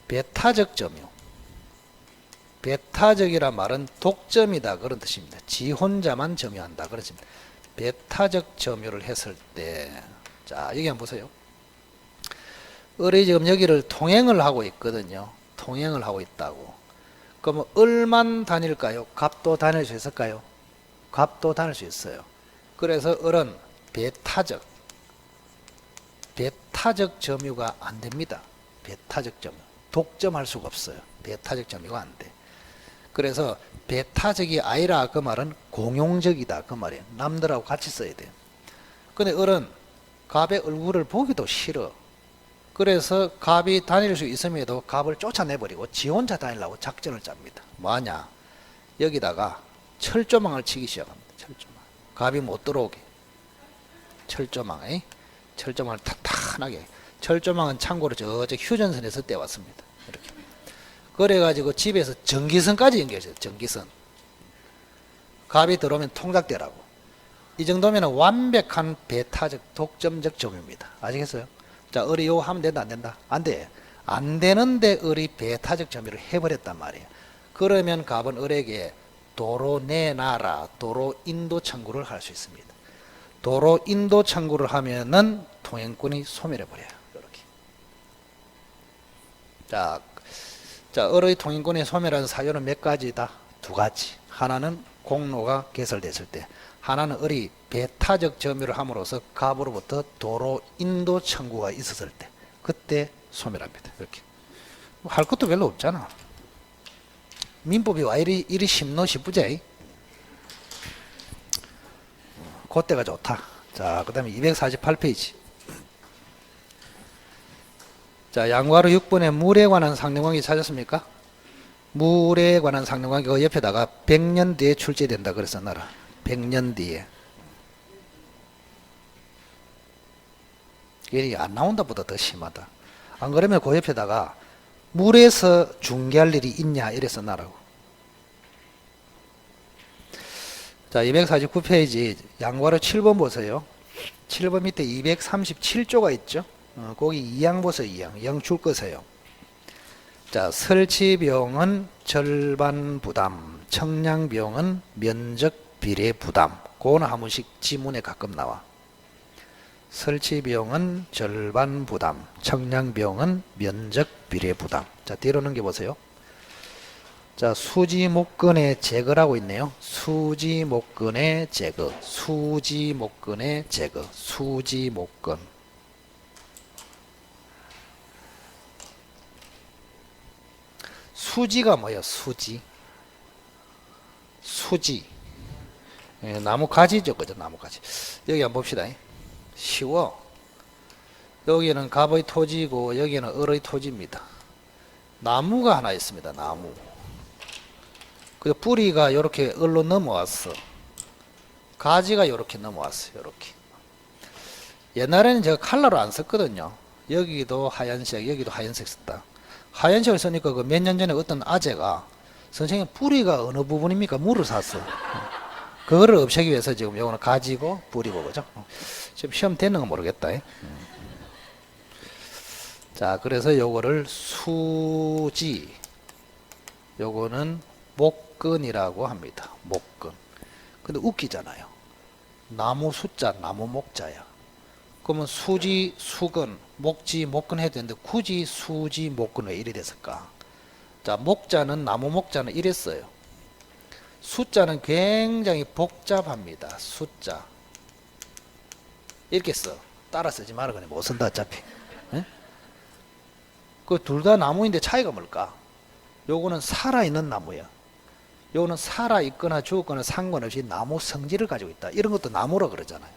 배타적 점유. 배타적이란 말은 독점이다. 그런 뜻입니다. 지 혼자만 점유한다. 그렇습니다. 배타적 점유를 했을 때, 자, 여기 한번 보세요. 을이 지금 여기를 통행을 하고 있거든요. 통행을 하고 있다고. 그러면 을만 다닐까요? 갑도 다닐 수 있을까요? 갑도 다닐 수 있어요. 그래서 을은 배타적 점유가 안 됩니다. 배타적 점유. 독점할 수가 없어요. 배타적 점유가 안 돼. 그래서 배타적이 아니라 그 말은 공용적이다. 그 말이에요. 남들하고 같이 써야 돼요. 근데 을은 갑의 얼굴을 보기도 싫어. 그래서 갑이 다닐 수 있음에도 갑을 쫓아내버리고 지 혼자 다니려고 작전을 짭니다. 뭐하냐? 여기다가 철조망을 치기 시작합니다. 철조망. 갑이 못 들어오게. 철조망. 철조망을 탄탄하게. 철조망은 참고로 저쪽 휴전선에서 떼왔습니다. 이렇게. 그래가지고 집에서 전기선까지 연결해요. 전기선. 갑이 들어오면 통작대라고. 이 정도면 완벽한 배타적 독점적 점유입니다. 아시겠어요? 자, 을이 요거 하면 된다 안 된다? 안 돼. 안 되는데 을이 배타적 점유를 해버렸단 말이에요. 그러면 갑은 을에게 도로 내놔라. 도로 인도 청구를 할 수 있습니다. 도로 인도 청구를 하면은 통행권이 소멸해버려요. 이렇게. 자, 을의 통행권이 소멸한 사유는 몇 가지다? 두 가지. 하나는 공로가 개설됐을 때, 하나는 을이 배타적 점유를 함으로써 갑으로부터 도로 인도 청구가 있었을 때, 그때 소멸합니다. 이렇게. 할 것도 별로 없잖아. 민법이 와 이리 심노 싶으제? 그때가 좋다. 자, 그 다음에 248페이지. 자, 양괄호 6번에 물에 관한 상대관계 찾았습니까? 물에 관한 상대관계 그 옆에다가 100년 뒤에 출제된다 그래서 나라. 100년 뒤에. 이게 안 나온다 보다 더 심하다. 안 그러면 그 옆에다가 물에서 중개할 일이 있냐 이래서 나라고. 자, 249페이지 양괄호 7번 보세요. 7번 밑에 237조가 있죠. 거기 2항 보세요. 2항. 0 줄 거세요. 자, 설치비용은 절반 부담, 청량비용은 면적 비례 부담. 그거는 한 번씩 지문에 가끔 나와. 설치비용은 절반 부담, 청량비용은 면적 비례 부담. 자, 뒤로 넘겨보세요. 자, 수지목근의 제거라고 있네요. 수지목근의 제거, 수지목근의 제거, 수지목근. 수지가 뭐예요? 수지. 수지. 예, 나무 가지죠, 그죠? 나무 가지. 여기 한번 봅시다. 쉬워. 여기는 갑의 토지고 여기는 을의 토지입니다. 나무가 하나 있습니다. 나무. 그 뿌리가 이렇게 을로 넘어왔어. 가지가 이렇게 넘어왔어요. 이렇게. 옛날에는 제가 칼라로 안 썼거든요. 여기도 하얀색, 여기도 하얀색 썼다. 하얀색을 쓰니까 그 몇 년 전에 어떤 아재가 선생님 뿌리가 어느 부분입니까? 물을 샀어. 그거를 없애기 위해서 지금 요거는 가지고 뿌리고 그죠? 지금 시험 되는 건 모르겠다. 자, 그래서 요거를 수지, 요거는 목근이라고 합니다. 목근. 근데 웃기잖아요. 나무 숫자, 나무 목자야. 그러면 수지, 수근, 목지, 목근 해도 되는데 굳이 수지, 목근 왜 이래 됐을까? 자, 목자는, 나무 목자는 이랬어요. 숫자는 굉장히 복잡합니다. 숫자. 이렇게 써. 따라 쓰지 마라. 그냥 못 쓴다, 어차피. 그 둘 다 나무인데 차이가 뭘까? 요거는 살아있는 나무야. 요거는 살아있거나 죽었거나 상관없이 나무 성질을 가지고 있다. 이런 것도 나무라 그러잖아요.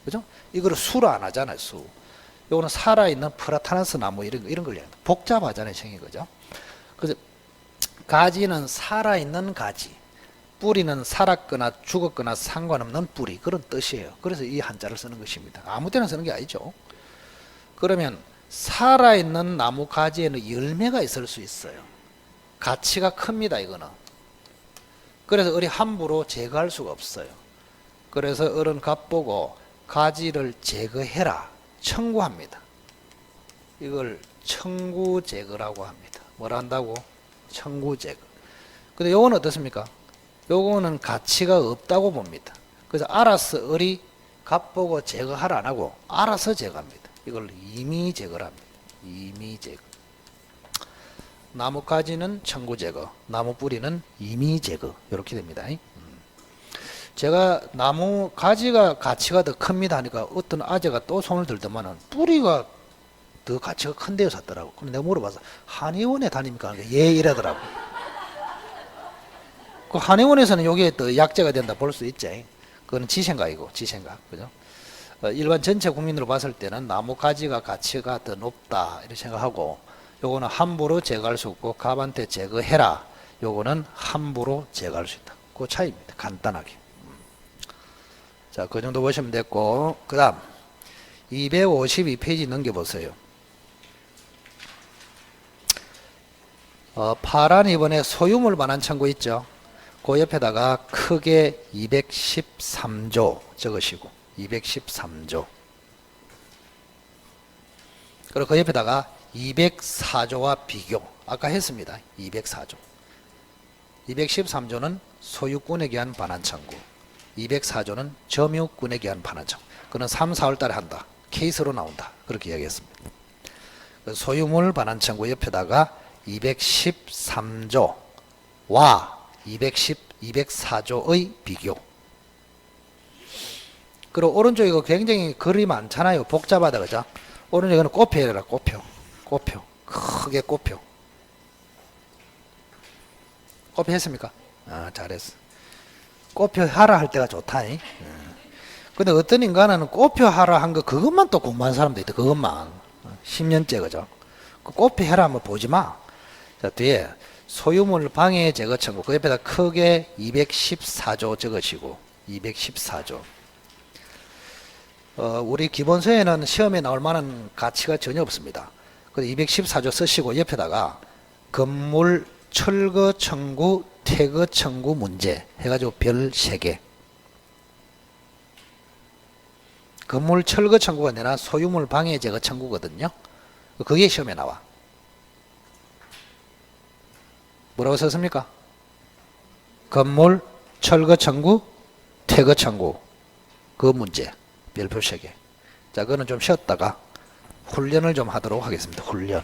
그죠? 이거를 수로 안 하잖아요, 수. 요거는 살아있는 프라타나스 나무 이런 걸 얘기합니다. 복잡하잖아요, 생이. 그죠? 그래서 가지는 살아있는 가지. 뿌리는 살았거나 죽었거나 상관없는 뿌리. 그런 뜻이에요. 그래서 이 한자를 쓰는 것입니다. 아무 때나 쓰는 게 아니죠. 그러면 살아있는 나무 가지에는 열매가 있을 수 있어요. 가치가 큽니다, 이거는. 그래서 을이 함부로 제거할 수가 없어요. 그래서 을은 갑보고 가지를 제거해라 청구합니다. 이걸 청구 제거라고 합니다. 뭐라 한다고? 청구 제거. 근데 요거는 어떻습니까? 요거는 가치가 없다고 봅니다. 그래서 알아서 을이 갑보고 제거하라 안 하고 알아서 제거합니다. 이걸 임의 제거를 합니다. 임의 제거. 나무 가지는 청구 제거, 나무 뿌리는 임의 제거. 이렇게 됩니다. 제가 나무 가지가 가치가 더 큽니다 하니까 어떤 아재가 또 손을 들더만은 뿌리가 더 가치가 큰 데서 샀더라고. 그럼 내가 물어봐서 한의원에 다닙니까? 하니까 예, 이러더라고. 그 한의원에서는 요게 또 약재가 된다 볼 수 있지. 그거는 지 생각이고, 지 생각. 그죠? 일반 전체 국민으로 봤을 때는 나무 가지가 가치가 더 높다 이렇게 생각하고, 요거는 함부로 제거할 수 없고 갑한테 제거해라. 요거는 함부로 제거할 수 있다. 그 차이입니다. 간단하게. 자, 그 정도 보시면 됐고, 그 다음 252페이지 넘겨보세요. 파란 이번에 소유물 반환 청구 있죠. 그 옆에다가 크게 213조 적으시고 213조. 그리고 그 옆에다가 204조와 비교. 아까 했습니다. 204조. 213조는 소유권에 대한 반환 청구. 204조는 점유권에 대한 반환 청구. 그는 3, 4월 달에 한다. 케이스로 나온다. 그렇게 이야기했습니다. 소유물 반환 청구 옆에다가 213조와 204조의 비교. 그리고 오른쪽에 이거 굉장히 글이 많잖아요. 복잡하다, 그죠? 오른쪽에는 꼬표라, 꼬표. 꼬표. 크게 꼬표. 꼬표 했습니까? 아, 잘했어. 꼬표 하라 할 때가 좋다. 근데 어떤 인간은 꼬표 하라 한 거 그것만 또 공부한 사람도 있다. 그것만 10년째 그죠? 그 꼬표 해라 한번 보지 마. 자, 뒤에 소유물 방해 제거 청구 그 옆에다 크게 214조 적으시고 214조. 우리 기본서에는 시험에 나올 만한 가치가 전혀 없습니다. 그래서 214조 쓰시고 옆에다가 건물 철거 청구, 퇴거 청구 문제 해가지고 별 3개. 건물 철거 청구가 아니라 소유물 방해 제거 청구거든요. 그게 시험에 나와. 뭐라고 썼습니까? 건물 철거 청구, 퇴거 청구 그 문제 별표 3개. 자, 그거는 좀 쉬었다가 훈련을 좀 하도록 하겠습니다. 훈련.